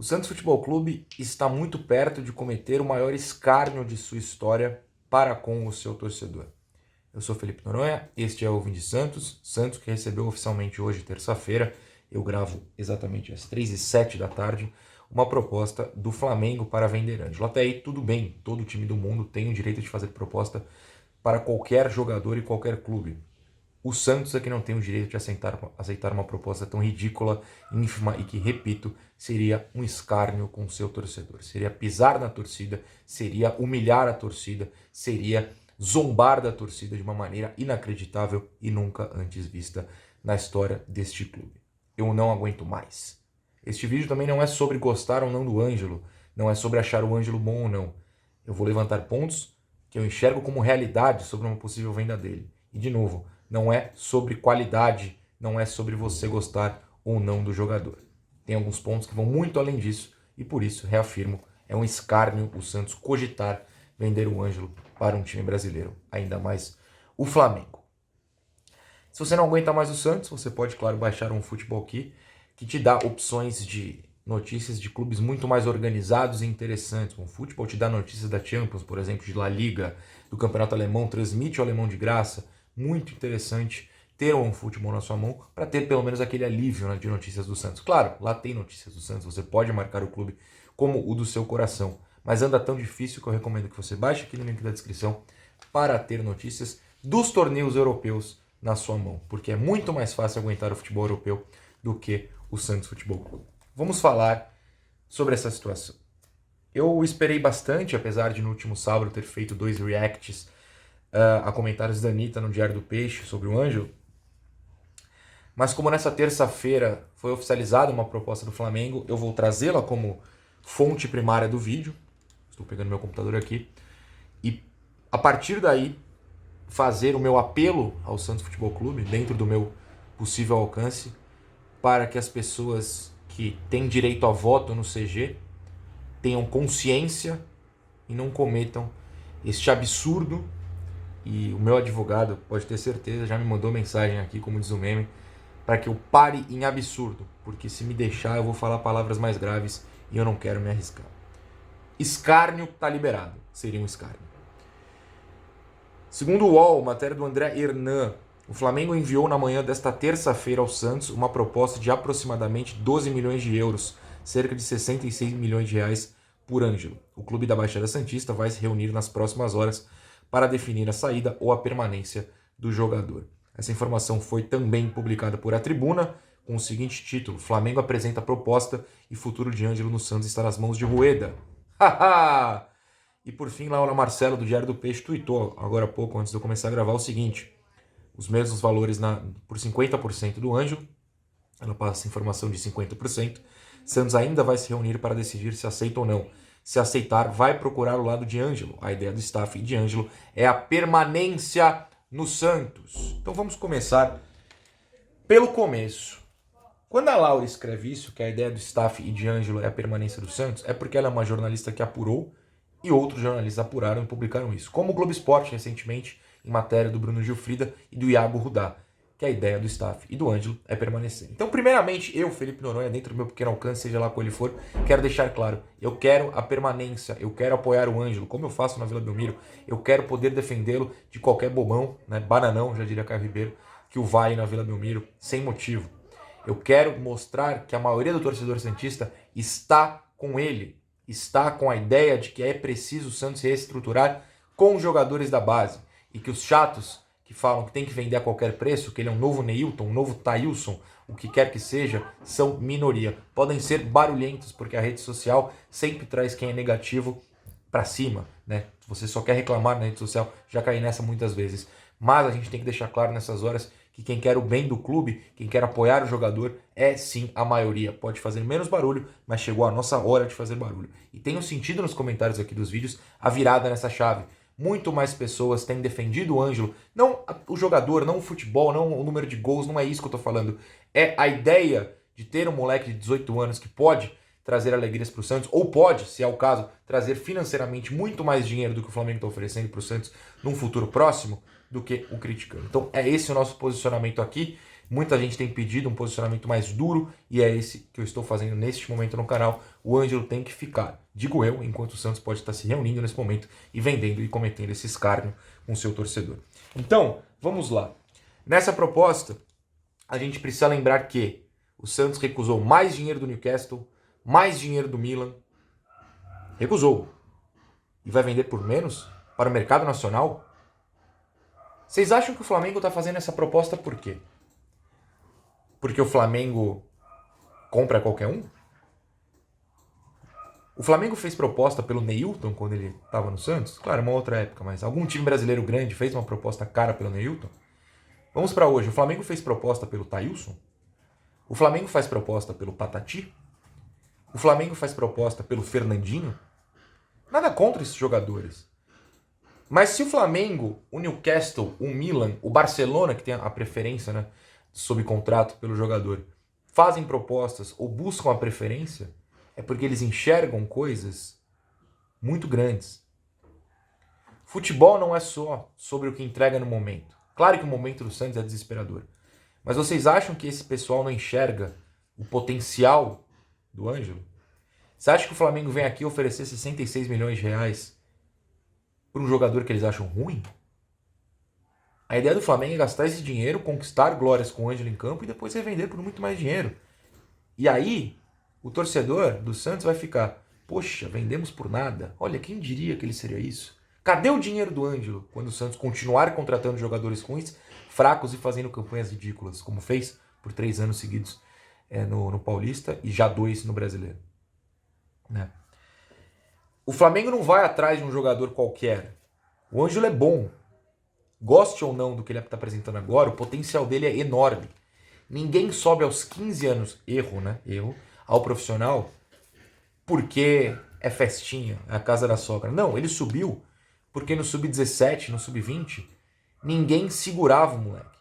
O Santos Futebol Clube está muito perto de cometer o maior escárnio de sua história para com o seu torcedor. Eu sou Felipe Noronha, este é o Vinde Santos, Santos que recebeu oficialmente hoje, terça-feira, eu gravo exatamente às 3h07 da tarde, uma proposta do Flamengo para vender Ângelo. Até aí tudo bem, todo time do mundo tem o direito de fazer proposta para qualquer jogador e qualquer clube. O Santos é que não tem o direito de aceitar uma proposta tão ridícula, ínfima e que, repito, seria um escárnio com o seu torcedor. Seria pisar na torcida, seria humilhar a torcida, seria zombar da torcida de uma maneira inacreditável e nunca antes vista na história deste clube. Eu não aguento mais. Este vídeo também não é sobre gostar ou não do Ângelo, não é sobre achar o Ângelo bom ou não. Eu vou levantar pontos que eu enxergo como realidade sobre uma possível venda dele. E, de novo, não é sobre qualidade, não é sobre você gostar ou não do jogador. Tem alguns pontos que vão muito além disso e por isso, reafirmo, é um escárnio o Santos cogitar vender o Ângelo para um time brasileiro, ainda mais o Flamengo. Se você não aguenta mais o Santos, você pode, claro, baixar um Futebol Key que te dá opções de notícias de clubes muito mais organizados e interessantes. O Futebol te dá notícias da Champions, por exemplo, de La Liga, do Campeonato Alemão, transmite o alemão de graça. Muito interessante ter um futebol na sua mão para ter pelo menos aquele alívio, né, de notícias do Santos. Claro, lá tem notícias do Santos, você pode marcar o clube como o do seu coração, mas anda tão difícil que eu recomendo que você baixe aqui no link da descrição para ter notícias dos torneios europeus na sua mão, porque é muito mais fácil aguentar o futebol europeu do que o Santos Futebol Clube. Vamos falar sobre essa situação. Eu esperei bastante, apesar de no último sábado ter feito 2 reacts a comentários da Anitta no Diário do Peixe sobre o Ângelo. Mas como nessa terça-feira foi oficializada uma proposta do Flamengo, eu vou trazê-la como fonte primária do vídeo. Estou pegando meu computador aqui. E a partir daí, fazer o meu apelo ao Santos Futebol Clube, dentro do meu possível alcance, para que as pessoas que têm direito a voto no CG tenham consciência e não cometam este absurdo. E o meu advogado, pode ter certeza, já me mandou mensagem aqui, como diz o meme, para que eu pare em absurdo, porque se me deixar eu vou falar palavras mais graves e eu não quero me arriscar. Escárnio tá liberado, seria um escárnio. Segundo o UOL, matéria do André Hernan, o Flamengo enviou na manhã desta terça-feira ao Santos uma proposta de aproximadamente 12 milhões de euros, cerca de 66 milhões de reais por Ângelo. O clube da Baixada Santista vai se reunir nas próximas horas para definir a saída ou a permanência do jogador. Essa informação foi também publicada por A Tribuna, com o seguinte título: Flamengo apresenta proposta e futuro de Ângelo no Santos está nas mãos de Rueda. Haha! E por fim, Laura Marcelo, do Diário do Peixe, tuitou agora há pouco, antes de eu começar a gravar, o seguinte: os mesmos valores por 50% do Ângelo, ela passa essa informação de 50%, Santos ainda vai se reunir para decidir se aceita ou não. Se aceitar, vai procurar o lado de Ângelo. A ideia do staff e de Ângelo é a permanência no Santos. Então vamos começar pelo começo. Quando a Laura escreve isso, que a ideia do staff e de Ângelo é a permanência do Santos, é porque ela é uma jornalista que apurou e outros jornalistas apuraram e publicaram isso. Como o Globo Esporte, recentemente, em matéria do Bruno Gilfrida e do Iago Rudá, que a ideia do staff e do Ângelo é permanecer. Então, primeiramente, eu, Felipe Noronha, dentro do meu pequeno alcance, seja lá qual ele for, quero deixar claro, eu quero a permanência, eu quero apoiar o Ângelo, como eu faço na Vila Belmiro, eu quero poder defendê-lo de qualquer bobão, né, bananão, já diria Caio Ribeiro, que o vai na Vila Belmiro sem motivo. Eu quero mostrar que a maioria do torcedor santista está com ele, está com a ideia de que é preciso o Santos se reestruturar com os jogadores da base e que os chatos que falam que tem que vender a qualquer preço, que ele é um novo Neilton, um novo Thailson, o que quer que seja, são minoria. Podem ser barulhentos, porque a rede social sempre traz quem é negativo para cima, né? Você só quer reclamar na rede social, já caí nessa muitas vezes. Mas a gente tem que deixar claro nessas horas que quem quer o bem do clube, quem quer apoiar o jogador, é sim a maioria. Pode fazer menos barulho, mas chegou a nossa hora de fazer barulho. E tenho sentido nos comentários aqui dos vídeos a virada nessa chave. Muito mais pessoas têm defendido o Ângelo, não o jogador, não o futebol, não o número de gols, não é isso que eu tô falando. É a ideia de ter um moleque de 18 anos que pode trazer alegrias para o Santos, ou pode, se é o caso, trazer financeiramente muito mais dinheiro do que o Flamengo está oferecendo para o Santos num futuro próximo, do que o criticando. Então é esse o nosso posicionamento aqui. Muita gente tem pedido um posicionamento mais duro e é esse que eu estou fazendo neste momento no canal. O Ângelo tem que ficar, digo eu, enquanto o Santos pode estar se reunindo nesse momento e vendendo e cometendo esse escárnio com o seu torcedor. Então, vamos lá. Nessa proposta, a gente precisa lembrar que o Santos recusou mais dinheiro do Newcastle, mais dinheiro do Milan. Recusou. E vai vender por menos para o mercado nacional? Vocês acham que o Flamengo está fazendo essa proposta por quê? Porque o Flamengo compra qualquer um? O Flamengo fez proposta pelo Neilton quando ele estava no Santos? Claro, uma outra época, mas algum time brasileiro grande fez uma proposta cara pelo Neilton? Vamos para hoje. O Flamengo fez proposta pelo Thailson? O Flamengo faz proposta pelo Patati? O Flamengo faz proposta pelo Fernandinho? Nada contra esses jogadores. Mas se o Flamengo, o Newcastle, o Milan, o Barcelona, que tem a preferência, né, sob contrato pelo jogador, fazem propostas ou buscam a preferência, é porque eles enxergam coisas muito grandes. Futebol não é só sobre o que entrega no momento. Claro que o momento do Santos é desesperador. Mas vocês acham que esse pessoal não enxerga o potencial do Ângelo? Você acha que o Flamengo vem aqui oferecer 66 milhões de reais para um jogador que eles acham ruim? A ideia do Flamengo é gastar esse dinheiro, conquistar glórias com o Ângelo em campo e depois revender por muito mais dinheiro. E aí, o torcedor do Santos vai ficar, poxa, vendemos por nada. Olha, quem diria que ele seria isso? Cadê o dinheiro do Ângelo quando o Santos continuar contratando jogadores ruins, fracos e fazendo campanhas ridículas, como fez por 3 anos seguidos no Paulista e já 2 no Brasileiro? Né? O Flamengo não vai atrás de um jogador qualquer. O Ângelo é bom. Goste ou não do que ele está apresentando agora, o potencial dele é enorme. Ninguém sobe aos 15 anos, erro, ao profissional porque é festinha, é a casa da sogra. Não, ele subiu porque no sub-17, no sub-20, ninguém segurava o moleque.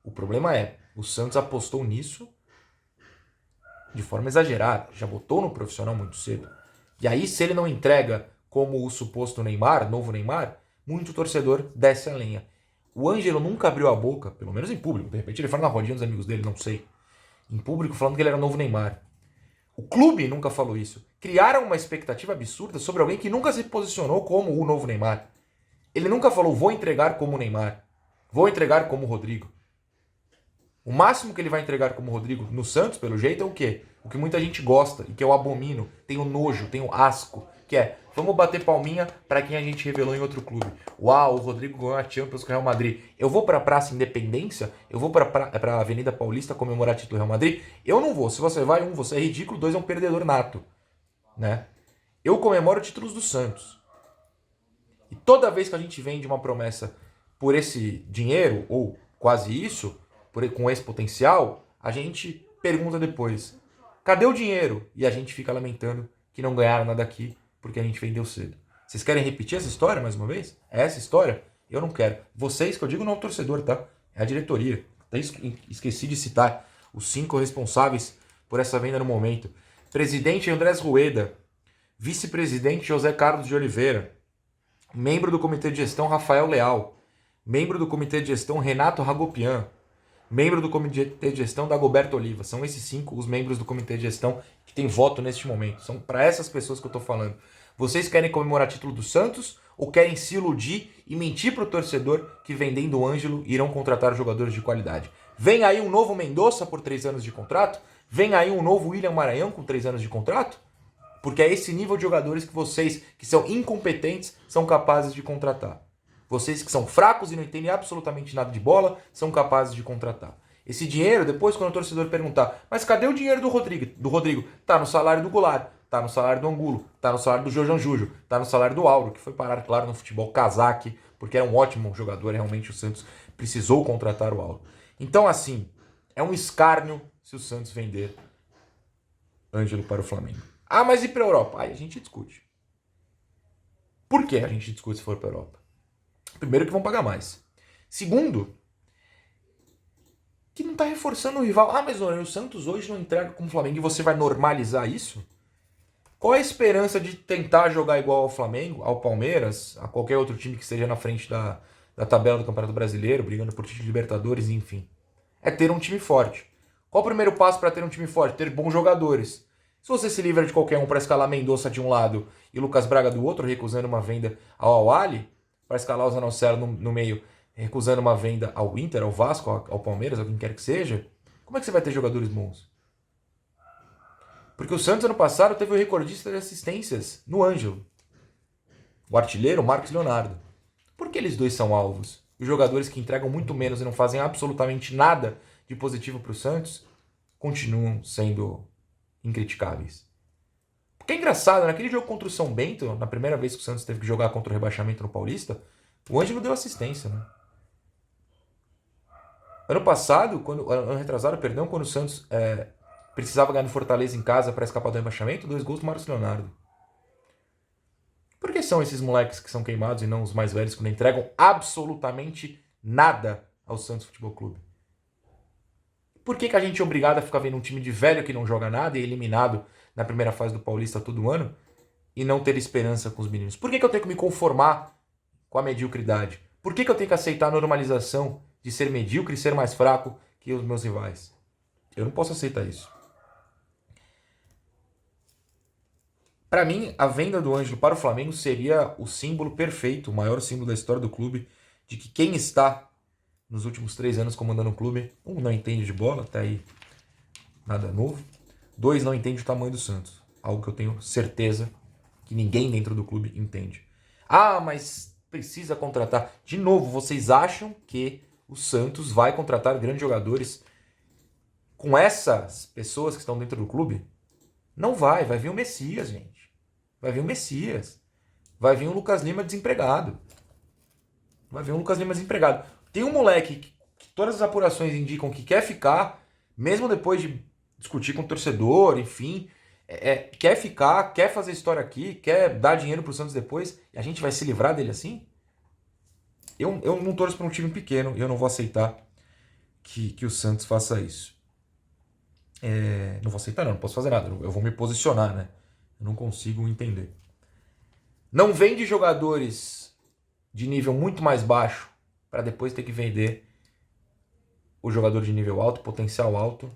O problema é, o Santos apostou nisso de forma exagerada, já botou no profissional muito cedo. E aí, se ele não entrega como o suposto Neymar, novo Neymar, muito torcedor desce a lenha. O Ângelo nunca abriu a boca, pelo menos em público, de repente ele fala na rodinha dos amigos dele, não sei. Em público falando que ele era novo Neymar. O clube nunca falou isso. Criaram uma expectativa absurda sobre alguém que nunca se posicionou como o novo Neymar. Ele nunca falou, vou entregar como o Neymar, vou entregar como o Rodrigo. O máximo que ele vai entregar como o Rodrigo no Santos, pelo jeito, é o quê? O que muita gente gosta e que eu abomino, tenho nojo, tenho asco, que é, vamos bater palminha para quem a gente revelou em outro clube. Uau, o Rodrigo ganhou a Champions com o Real Madrid. Eu vou para a Praça Independência? Eu vou para a Avenida Paulista comemorar título do Real Madrid? Eu não vou. Se você vai, você é ridículo, 2 é um perdedor nato. Né? Eu comemoro títulos do Santos. E toda vez que a gente vende uma promessa por esse dinheiro, ou quase isso, com esse potencial, a gente pergunta depois, cadê o dinheiro? E a gente fica lamentando que não ganharam nada aqui porque a gente vendeu cedo. Vocês querem repetir essa história mais uma vez? É essa história? Eu não quero. Vocês, que eu digo, não é o torcedor, tá? É a diretoria. Até esqueci de citar os 5 responsáveis por essa venda no momento. Presidente Andrés Rueda. Vice-presidente José Carlos de Oliveira. Membro do Comitê de Gestão Rafael Leal. Membro do Comitê de Gestão Renato Ragopian. Membro do Comitê de Gestão Dagoberto Oliva. São esses 5 os membros do Comitê de Gestão que tem voto neste momento. São para essas pessoas que eu estou falando. Vocês querem comemorar título do Santos ou querem se iludir e mentir para o torcedor que vendendo o Ângelo irão contratar jogadores de qualidade? Vem aí um novo Mendonça por 3 anos de contrato? Vem aí um novo William Maranhão com 3 anos de contrato? Porque é esse nível de jogadores que vocês, que são incompetentes, são capazes de contratar. Vocês que são fracos e não entendem absolutamente nada de bola, são capazes de contratar. Esse dinheiro, depois quando o torcedor perguntar, mas cadê o dinheiro do Rodrigo? Tá no salário do Goulart, tá no salário do Angulo, tá no salário do Jorjan Júlio, tá no salário do Auro, que foi parar, claro, no futebol casaque, porque era um ótimo jogador, realmente o Santos precisou contratar o Auro. Então, assim, é um escárnio se o Santos vender Ângelo para o Flamengo. Ah, mas e para a Europa? Aí a gente discute. Por que a gente discute se for para a Europa? Primeiro que vão pagar mais. Segundo, que não está reforçando o rival. Ah, mas o Santos hoje não entrega como o Flamengo e você vai normalizar isso? Qual é a esperança de tentar jogar igual ao Flamengo, ao Palmeiras, a qualquer outro time que esteja na frente da tabela do Campeonato Brasileiro, brigando por título de Libertadores, enfim? é ter um time forte. Qual o primeiro passo para ter um time forte? Ter bons jogadores. Se você se livra de qualquer um para escalar Mendonça de um lado e Lucas Braga do outro, recusando uma venda ao Al-Ahly, para escalar o Zanocelo no meio, recusando uma venda ao Inter, ao Vasco, ao Palmeiras, a quem quer que seja, como é que você vai ter jogadores bons? Porque o Santos ano passado teve o recordista de assistências no Ângelo. O artilheiro, Marcos Leonardo. Por que eles dois são alvos? Os jogadores que entregam muito menos e não fazem absolutamente nada de positivo para o Santos continuam sendo incriticáveis. Porque é engraçado, naquele jogo contra o São Bento, na primeira vez que o Santos teve que jogar contra o rebaixamento no Paulista, o Ângelo deu assistência, né? Ano passado, ano retrasado, perdão, quando o Santos precisava ganhar no Fortaleza em casa para escapar do rebaixamento, 2 gols do Marcos Leonardo. Por que são esses moleques que são queimados e não os mais velhos que não entregam absolutamente nada ao Santos Futebol Clube? Por que a gente é obrigado a ficar vendo um time de velho que não joga nada e eliminado na primeira fase do Paulista todo ano e não ter esperança com os meninos? Por que eu tenho que me conformar com a mediocridade? Por que eu tenho que aceitar a normalização de ser medíocre e ser mais fraco que os meus rivais? Eu não posso aceitar isso. Para mim, a venda do Ângelo para o Flamengo seria o símbolo perfeito, o maior símbolo da história do clube, de que quem está nos últimos 3 anos comandando o clube, 1, não entende de bola, até aí nada novo. 2, não entende o tamanho do Santos. Algo que eu tenho certeza que ninguém dentro do clube entende. Ah, mas precisa contratar. De novo, vocês acham que o Santos vai contratar grandes jogadores com essas pessoas que estão dentro do clube? Não vai vir o Messias, gente. Vai vir o Messias. Vai vir o Lucas Lima desempregado. Tem um moleque que todas as apurações indicam que quer ficar, mesmo depois de discutir com o torcedor, enfim, quer ficar, quer fazer história aqui, quer dar dinheiro pro Santos depois, e a gente vai se livrar dele assim? Eu não torço para um time pequeno e eu não vou aceitar que o Santos faça isso. Não vou aceitar, não posso fazer nada. Eu vou me posicionar, né? Eu não consigo entender. Não vende jogadores de nível muito mais baixo para depois ter que vender o jogador de nível alto, potencial alto,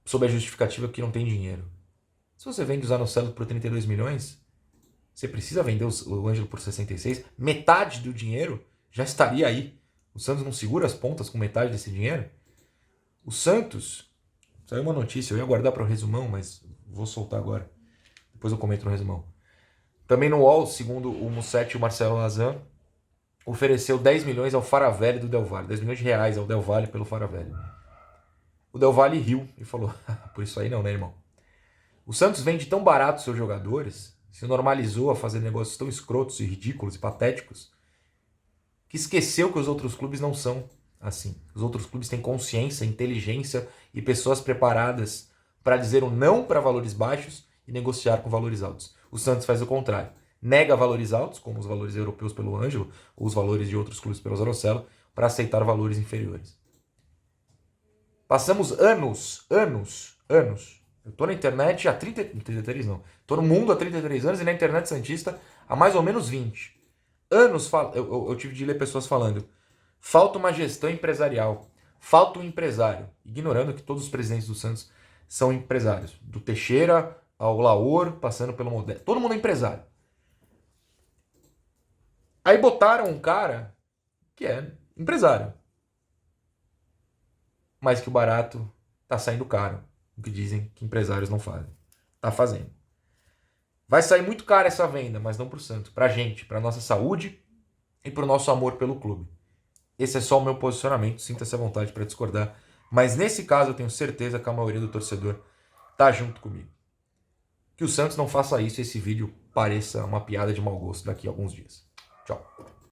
sob a justificativa que não tem dinheiro. Se você vende o Zanocelo por 32 milhões, você precisa vender o Ângelo por 66, metade do dinheiro já estaria aí. O Santos não segura as pontas com metade desse dinheiro? O Santos, saiu uma notícia, eu ia guardar para o resumão, mas vou soltar agora. Depois eu comento no resumão. Também no UOL, segundo o Mussetti e o Marcelo Lazan, ofereceu 10 milhões ao Faravelli do Del Valle. 10 milhões de reais ao Del Valle pelo Faravelli. O Del Valle riu e falou, por isso aí não, né, irmão? O Santos vende tão barato seus jogadores, se normalizou a fazer negócios tão escrotos e ridículos e patéticos, que esqueceu que os outros clubes não são assim. Os outros clubes têm consciência, inteligência e pessoas preparadas para dizer um não para valores baixos e negociar com valores altos. O Santos faz o contrário. Nega valores altos, como os valores europeus pelo Ângelo, ou os valores de outros clubes pelo Zanocelo, para aceitar valores inferiores. Passamos anos. Eu tô na internet há 33 não. Tô no mundo há 33 anos e na internet santista há mais ou menos 20. Eu tive de ler pessoas falando, falta uma gestão empresarial, falta um empresário, ignorando que todos os presidentes do Santos são empresários. Do Teixeira ao Laor, passando pelo Modelo. Todo mundo é empresário. Aí botaram um cara que é empresário. Mas que o barato tá saindo caro. O que dizem que empresários não fazem. Tá fazendo. Vai sair muito caro essa venda, mas não pro Santos. Pra gente, pra nossa saúde e pro nosso amor pelo clube. Esse é só o meu posicionamento. Sinta-se à vontade para discordar. Mas nesse caso eu tenho certeza que a maioria do torcedor tá junto comigo. Que o Santos não faça isso e esse vídeo pareça uma piada de mau gosto daqui a alguns dias. Tchau.